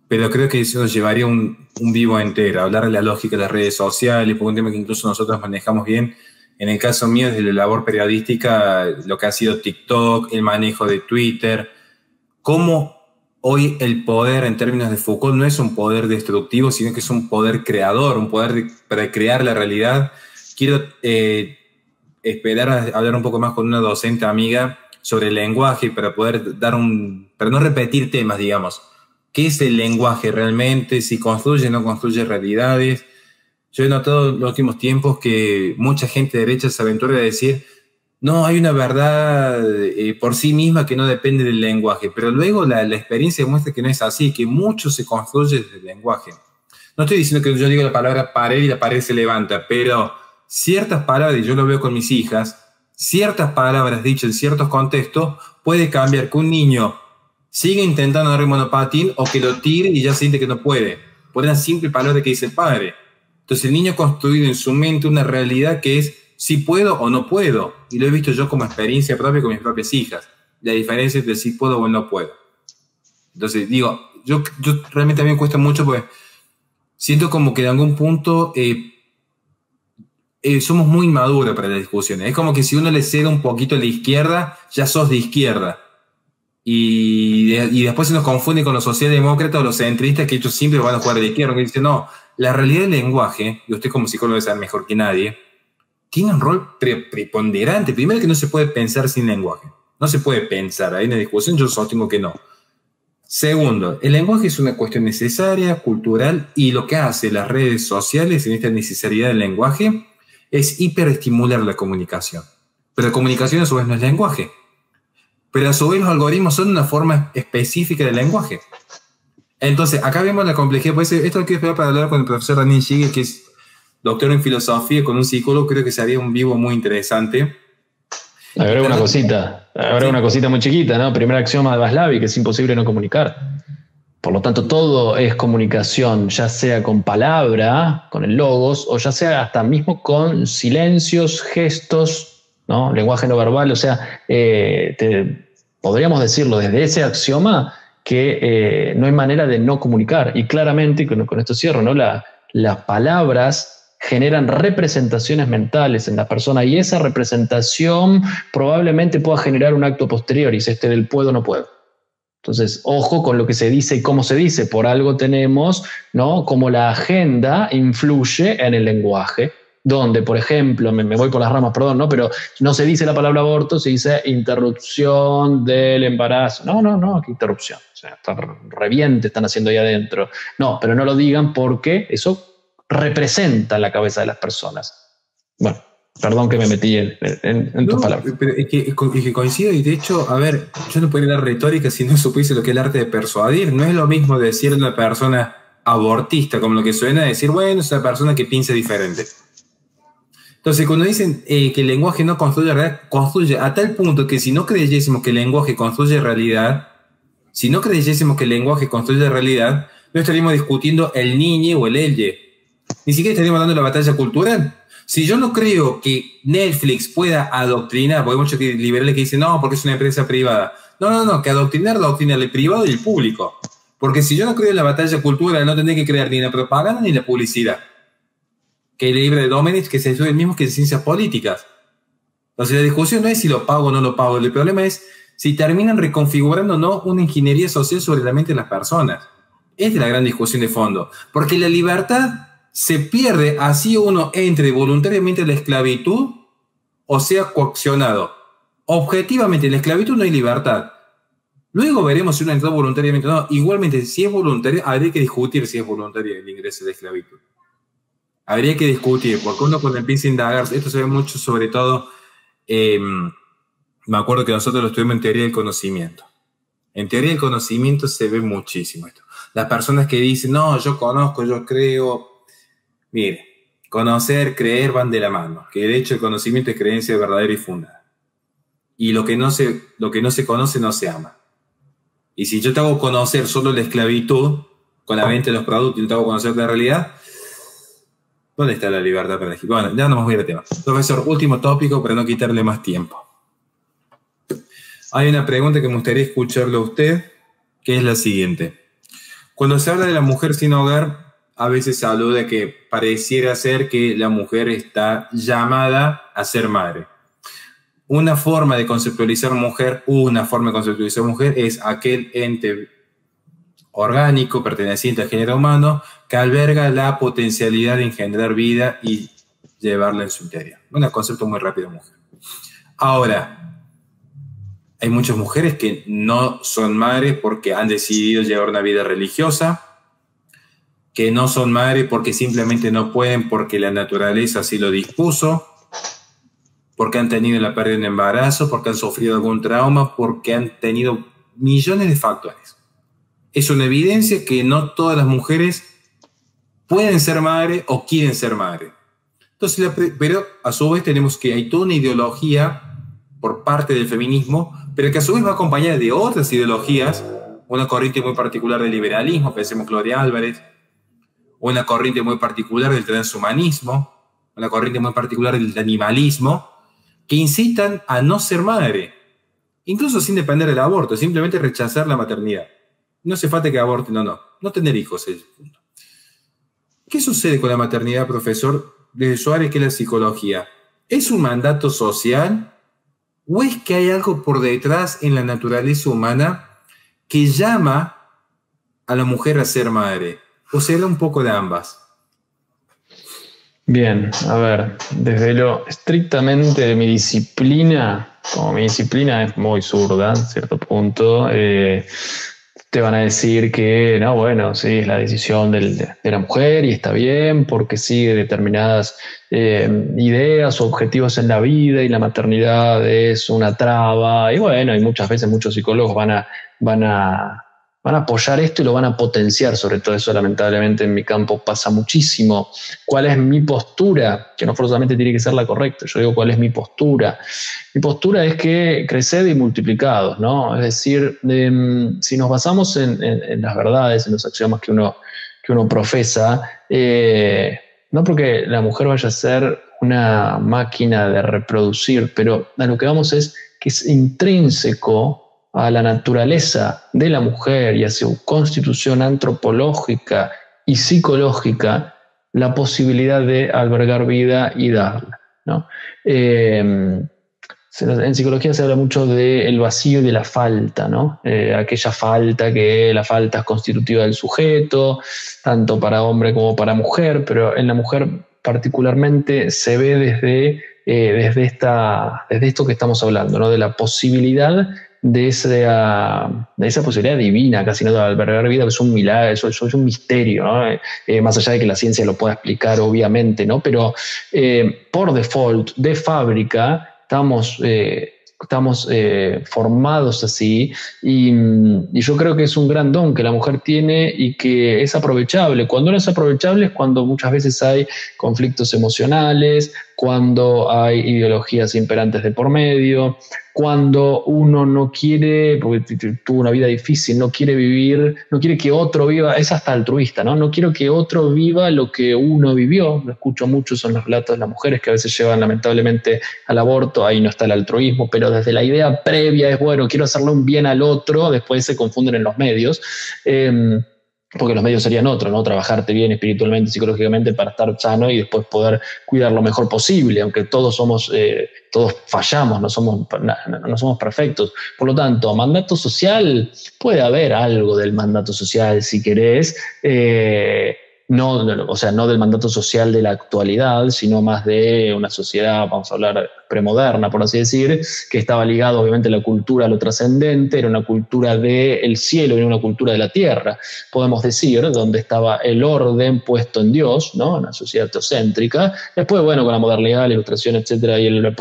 pero creo que eso nos llevaría un vivo entero, hablar de la lógica de las redes sociales, por un tema que incluso nosotros manejamos bien. En el caso mío, desde la labor periodística, lo que ha sido TikTok, el manejo de Twitter, cómo hoy el poder en términos de Foucault no es un poder destructivo, sino que es un poder creador, un poder para crear la realidad. Quiero esperar a hablar un poco más con una docente amiga sobre el lenguaje para poder dar para no repetir temas, digamos. ¿Qué es el lenguaje realmente? Si construye o no construye realidades. Yo he notado en los últimos tiempos que mucha gente de derecha se aventura a decir no, hay una verdad por sí misma que no depende del lenguaje, pero luego la experiencia demuestra que no es así, que mucho se construye desde el lenguaje. No estoy diciendo que yo digo la palabra pared y la pared se levanta, pero ciertas palabras, y yo lo veo con mis hijas, ciertas palabras dichas en ciertos contextos puede cambiar que un niño siga intentando dar el monopatín o que lo tire y ya siente que no puede, por una simple palabra que dice el padre. Entonces el niño ha construido en su mente una realidad que es si puedo o no puedo, y lo he visto yo como experiencia propia con mis propias hijas, la diferencia entre si puedo o no puedo. Entonces digo, yo realmente a mí me cuesta mucho porque siento como que en algún punto somos muy inmaduros para las discusiones. Es como que si uno le cede un poquito a la izquierda, ya sos de izquierda. Y después se nos confunde con los socialdemócratas o los centristas, que ellos siempre van a jugar a la izquierda, que dicen, no, la realidad del lenguaje, y usted como psicólogo debe saber mejor que nadie, tiene un rol preponderante. Primero, que no se puede pensar sin lenguaje. No se puede pensar. Hay una discusión, yo sostengo que no. Segundo, el lenguaje es una cuestión necesaria, cultural, y lo que hace las redes sociales en esta necesidad del lenguaje es hiperestimular la comunicación. Pero la comunicación a su vez no es lenguaje. Pero a su vez los algoritmos son una forma específica del lenguaje. Entonces, acá vemos la complejidad. Por eso, esto lo quiero esperar para hablar con el profesor Daniel Schigel, que es doctor en filosofía, con un psicólogo. Creo que sería un vivo muy interesante. Habrá una cosita muy chiquita, ¿no? Primer axioma de Vaslavi, que es imposible no comunicar. Por lo tanto, todo es comunicación, ya sea con palabra, con el logos, o ya sea hasta mismo con silencios, gestos, ¿no? Lenguaje no verbal. O sea, podríamos decirlo desde ese axioma que no hay manera de no comunicar. Y claramente, con esto cierro, ¿no? Las palabras generan representaciones mentales en la persona, y esa representación probablemente pueda generar un acto posterior, y es este del puedo o no puedo. Entonces, ojo con lo que se dice y cómo se dice. Por algo tenemos, ¿no?, como la agenda influye en el lenguaje, donde, por ejemplo, me voy por las ramas, perdón, ¿no?, pero no se dice la palabra aborto, se dice interrupción del embarazo. No, qué interrupción. O sea, reviente están haciendo ahí adentro. No, pero no lo digan porque eso representa la cabeza de las personas. Bueno, perdón que me metí en tus palabras. Pero es que coincido, y de hecho, a ver, yo no podría dar retórica si no supiese lo que es el arte de persuadir. No es lo mismo decir a una persona abortista como lo que suena decir, bueno, es una persona que piensa diferente. Entonces, cuando dicen que el lenguaje no construye realidad, construye a tal punto que si no creyésemos que el lenguaje construye realidad, no estaríamos discutiendo el niñe o el elle. Ni siquiera estaríamos dando la batalla cultural. Si yo no creo que Netflix pueda adoctrinar, porque hay muchos liberales que dicen, no, porque es una empresa privada. No, que adoctrinar el privado y el público. Porque si yo no creo en la batalla cultural, no tendré que crear ni la propaganda ni la publicidad. Que el libro de Domenech, que se estudia el mismo que en ciencias políticas. Entonces la discusión no es si lo pago o no lo pago. El problema es si terminan reconfigurando o no una ingeniería social sobre la mente de las personas. Esta es la gran discusión de fondo. Porque la libertad se pierde así uno entre voluntariamente a la esclavitud o sea coaccionado. Objetivamente, en la esclavitud no hay libertad. Luego veremos si uno entró voluntariamente o no. Igualmente, si es voluntario, habría que discutir si es voluntario el ingreso de esclavitud. Habría que discutir, porque uno cuando empieza a indagar, esto se ve mucho sobre todo, me acuerdo que nosotros lo estuvimos en teoría del conocimiento. En teoría el conocimiento se ve muchísimo esto. Las personas que dicen, no, yo conozco, yo creo. Mire, conocer, creer van de la mano. Que de hecho el conocimiento es creencia verdadera y fundada. Y lo que no se conoce no se ama. Y si yo te hago conocer solo la esclavitud, con la venta de los productos y no te hago conocer la realidad, ¿dónde está la libertad para elegir? Bueno, ya no vamos a ir al tema. Profesor, último tópico para no quitarle más tiempo. Hay una pregunta que me gustaría escucharle a usted, que es la siguiente. Cuando se habla de la mujer sin hogar, a veces se habla de que pareciera ser que la mujer está llamada a ser madre. Una forma de conceptualizar mujer es aquel ente orgánico perteneciente al género humano que alberga la potencialidad de engendrar vida y llevarla en su interior. Un concepto muy rápido, mujer. Ahora, hay muchas mujeres que no son madres porque han decidido llevar una vida religiosa, que no son madres porque simplemente no pueden porque la naturaleza así lo dispuso, porque han tenido la pérdida de un embarazo, porque han sufrido algún trauma, porque han tenido millones de factores. Es una evidencia que no todas las mujeres pueden ser madres o quieren ser madres. Entonces, pero a su vez tenemos que hay toda una ideología por parte del feminismo, pero que a su vez va acompañada de otras ideologías, una corriente muy particular del liberalismo, pensemos Gloria Álvarez, una corriente muy particular del transhumanismo, una corriente muy particular del animalismo, que incitan a no ser madre, incluso sin depender del aborto, simplemente rechazar la maternidad. No hace falta que aborten, no tener hijos es el punto. ¿Qué sucede con la maternidad, profesor? Desde su área, que es la psicología, ¿es un mandato social o es que hay algo por detrás en la naturaleza humana que llama a la mujer a ser madre? ¿O será un poco de ambas? Bien, a ver, desde lo estrictamente de mi disciplina, como mi disciplina es muy zurda en cierto punto, te van a decir que, no, bueno, sí, es la decisión de la mujer y está bien porque sigue determinadas ideas o objetivos en la vida y la maternidad es una traba. Y bueno, y muchas veces muchos psicólogos van a apoyar esto y lo van a potenciar, sobre todo eso lamentablemente en mi campo pasa muchísimo. ¿Cuál es mi postura? Que no forzosamente tiene que ser la correcta, yo digo cuál es mi postura. Mi postura es que creced y multiplicados, ¿no? Es decir, si nos basamos en las verdades, en los axiomas que uno profesa, no porque la mujer vaya a ser una máquina de reproducir, pero a lo que vamos es que es intrínseco a la naturaleza de la mujer y a su constitución antropológica y psicológica la posibilidad de albergar vida y darla, ¿no? En psicología se habla mucho del vacío y de la falta, ¿no? Aquella falta que la falta es constitutiva del sujeto, tanto para hombre como para mujer, pero en la mujer particularmente se ve desde esto que estamos hablando, ¿no? De la posibilidad de esa posibilidad divina, casi no, de albergar vida, es un milagro, eso es un misterio, ¿no? Más allá de que la ciencia lo pueda explicar, obviamente, ¿no? Pero por default, de fábrica, estamos formados así y yo creo que es un gran don que la mujer tiene y que es aprovechable. Cuando no es aprovechable es cuando muchas veces hay conflictos emocionales, cuando hay ideologías imperantes de por medio, cuando uno no quiere, porque tuvo una vida difícil, no quiere vivir, no quiere que otro viva, es hasta altruista, ¿no? No quiero que otro viva lo que uno vivió. Lo escucho mucho, son los relatos de las mujeres que a veces llevan lamentablemente al aborto, ahí no está el altruismo, pero desde la idea previa es, bueno, quiero hacerle un bien al otro, después se confunden en los medios. Porque los medios serían otros, ¿no? Trabajarte bien espiritualmente, psicológicamente para estar sano y después poder cuidar lo mejor posible, aunque todos fallamos, no somos perfectos. Por lo tanto, mandato social, puede haber algo del mandato social si querés, o sea, no del mandato social de la actualidad, sino más de una sociedad, vamos a hablar, premoderna, por así decir, que estaba ligado obviamente a la cultura, a lo trascendente, era una cultura del cielo, era una cultura de la tierra, podemos decir, donde estaba el orden puesto en Dios, ¿no? Una sociedad teocéntrica. Después, bueno, con la modernidad, la ilustración, etcétera, y el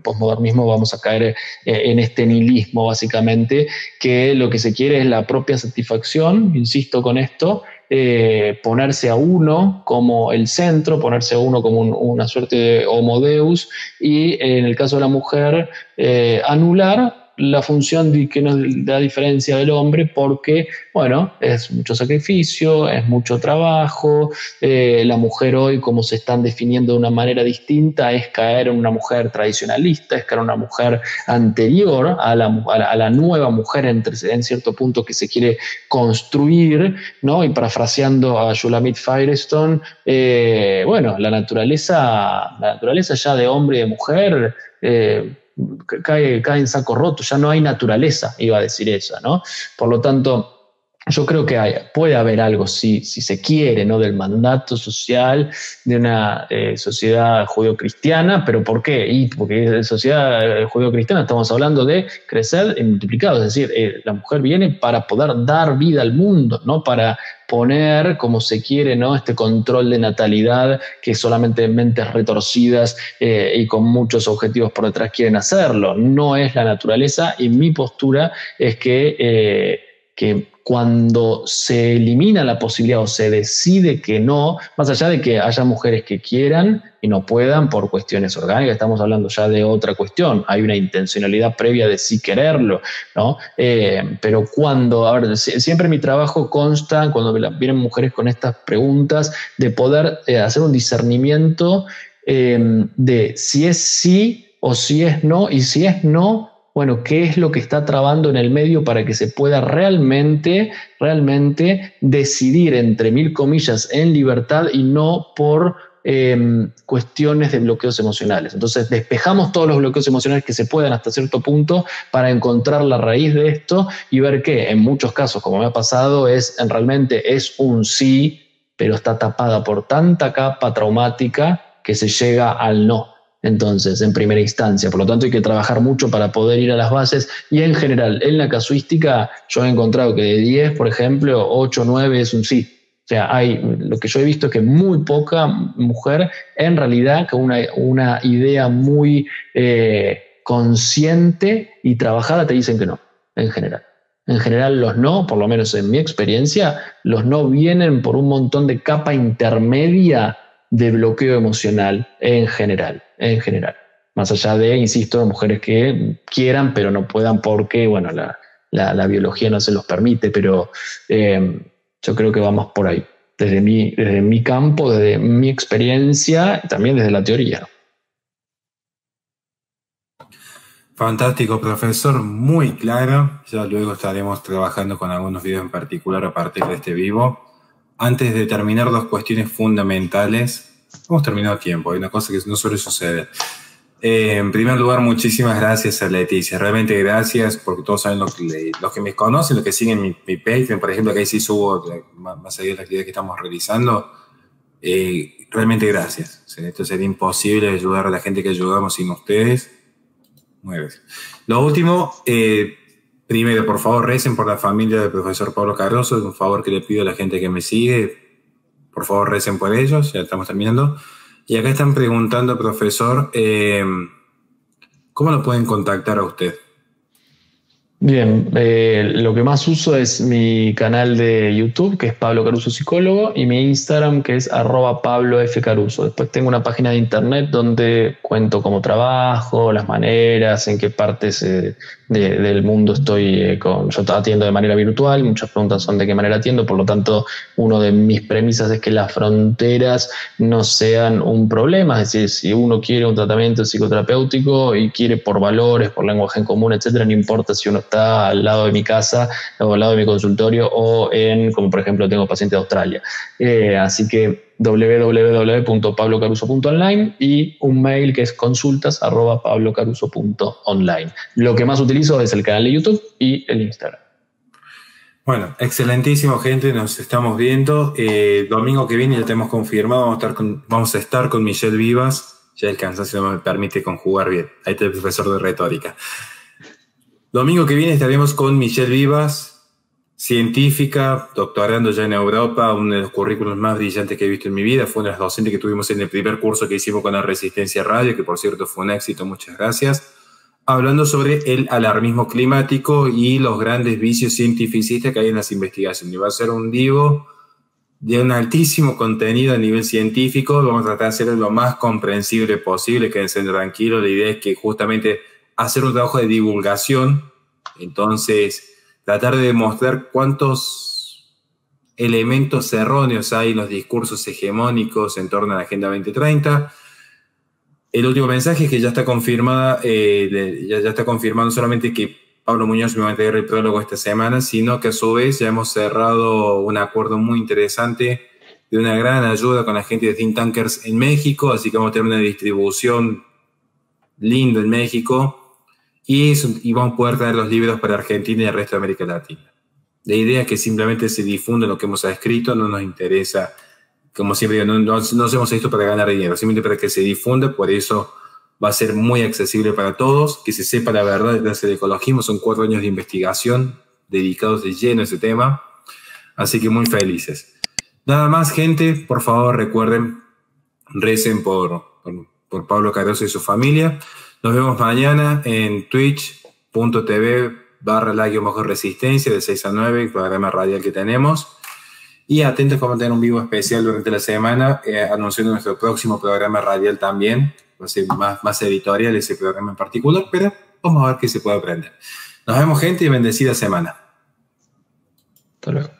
posmodernismo vamos a caer en este nihilismo, básicamente, que lo que se quiere es la propia satisfacción, insisto con esto, ponerse a uno como el centro, ponerse a uno como una suerte de homo deus, y en el caso de la mujer, anular la función que nos da diferencia del hombre, porque, bueno, es mucho sacrificio, es mucho trabajo, la mujer hoy, como se están definiendo de una manera distinta, es caer en una mujer tradicionalista, es caer en una mujer anterior a la nueva mujer en cierto punto que se quiere construir, ¿no? Y parafraseando a Shulamit Firestone, bueno, la naturaleza ya de hombre y de mujer, cae en saco roto, ya no hay naturaleza, iba a decir ella, ¿no? Por lo tanto, yo creo que puede haber algo, si se quiere, ¿no? Del mandato social de una sociedad judeocristiana, pero ¿por qué? Y porque en sociedad judeocristiana estamos hablando de crecer y multiplicar, es decir, la mujer viene para poder dar vida al mundo, ¿no? Para poner, como se quiere, ¿no? Este control de natalidad que solamente mentes retorcidas y con muchos objetivos por detrás quieren hacerlo. No es la naturaleza, y mi postura es que cuando se elimina la posibilidad o se decide que no, más allá de que haya mujeres que quieran y no puedan por cuestiones orgánicas, estamos hablando ya de otra cuestión, hay una intencionalidad previa de sí quererlo, ¿no? Pero siempre mi trabajo consta, cuando vienen mujeres con estas preguntas, de poder hacer un discernimiento de si es sí o si es no, y si es no, bueno, ¿qué es lo que está trabando en el medio para que se pueda realmente decidir, entre mil comillas, en libertad y no por cuestiones de bloqueos emocionales? Entonces despejamos todos los bloqueos emocionales que se puedan hasta cierto punto para encontrar la raíz de esto y ver que en muchos casos, como me ha pasado, realmente es un sí, pero está tapada por tanta capa traumática que se llega al no. Entonces, en primera instancia, por lo tanto hay que trabajar mucho para poder ir a las bases, y en general, en la casuística, yo he encontrado que de 10, por ejemplo, 8 o 9 es un sí. O sea, lo que yo he visto es que muy poca mujer, en realidad, con una idea muy consciente y trabajada, te dicen que no, en general. En general los no, por lo menos en mi experiencia, los no vienen por un montón de capa intermedia de bloqueo emocional en general. Más allá de, insisto, de mujeres que quieran pero no puedan porque, bueno, la biología no se los permite, pero yo creo que vamos por ahí, desde mi campo, desde mi experiencia, también desde la teoría. Fantástico, profesor, muy claro. Ya luego estaremos trabajando con algunos videos en particular a partir de este vivo. Antes de terminar, 2 cuestiones fundamentales. Hemos terminado a tiempo, hay una cosa que no suele suceder. En primer lugar, muchísimas gracias a Leticia, realmente gracias, porque todos saben los que me conocen, los que siguen mi Patreon, por ejemplo, que ahí sí subo más allá de la actividad que estamos realizando. Realmente gracias. Esto sería imposible ayudar a la gente que ayudamos sin ustedes. Muy bien. Lo último, primero, por favor, recen por la familia del profesor Pablo Caruso. Es un favor que le pido a la gente que me sigue. Por favor, recen por ellos. Ya estamos terminando. Y acá están preguntando, profesor, ¿cómo lo pueden contactar a usted? Bien, lo que más uso es mi canal de YouTube, que es Pablo Caruso Psicólogo, y mi Instagram, que es @PabloFCaruso. Después tengo una página de internet donde cuento cómo trabajo, las maneras, en qué partes del mundo estoy yo atiendo de manera virtual. Muchas preguntas son de qué manera atiendo, por lo tanto, una de mis premisas es que las fronteras no sean un problema. Es decir, si uno quiere un tratamiento psicoterapéutico y quiere por valores, por lenguaje en común, etcétera, no importa si uno está al lado de mi casa o al lado de mi consultorio o como por ejemplo tengo pacientes de Australia. Así que www.pablocaruso.online y un mail que es consultas@pablocaruso.online. Lo que más utilizo es el canal de YouTube y el Instagram. Bueno, excelentísimo, gente, nos estamos viendo. Domingo que viene ya tenemos confirmado, vamos a estar con Michelle Vivas. Ya el cansancio no me permite conjugar bien. Ahí está el profesor de retórica. Domingo que viene estaremos con Michelle Vivas, científica, doctorando ya en Europa, uno de los currículos más brillantes que he visto en mi vida. Fue una de las docentes que tuvimos en el primer curso que hicimos con la Resistencia Radio, que por cierto fue un éxito, muchas gracias. Hablando sobre el alarmismo climático y los grandes vicios cientificistas que hay en las investigaciones. Y va a ser un vivo de un altísimo contenido a nivel científico. Vamos a tratar de hacerlo lo más comprensible posible, quédense tranquilos. La idea es que justamente hacer un trabajo de divulgación, entonces tratar de demostrar cuántos elementos erróneos hay en los discursos hegemónicos en torno a la Agenda 2030. El último mensaje es que ya está confirmada, ya está confirmado solamente que Pablo Muñoz me va a entregar el prólogo esta semana, sino que a su vez ya hemos cerrado un acuerdo muy interesante de una gran ayuda con la gente de Think Tankers en México, así que vamos a tener una distribución linda en México y vamos a poder traer los libros para Argentina y el resto de América Latina. La idea es que simplemente se difunda lo que hemos escrito, no nos interesa. Como siempre digo, no hacemos esto para ganar dinero, simplemente para que se difunda, por eso va a ser muy accesible para todos, que se sepa la verdad detrás del ecologismo. Son 4 años de investigación dedicados de lleno a ese tema, así que muy felices. Nada más, gente, por favor recuerden, recen por Pablo Cardoso y su familia. Nos vemos mañana en twitch.tv/la-resistencia de 6 a 9, el programa radial que tenemos. Y atentos, vamos a tener un vivo especial durante la semana, anunciando nuestro próximo programa radial también. Va a ser más editorial ese programa en particular, pero vamos a ver qué se puede aprender. Nos vemos, gente, y bendecida semana. Hasta luego.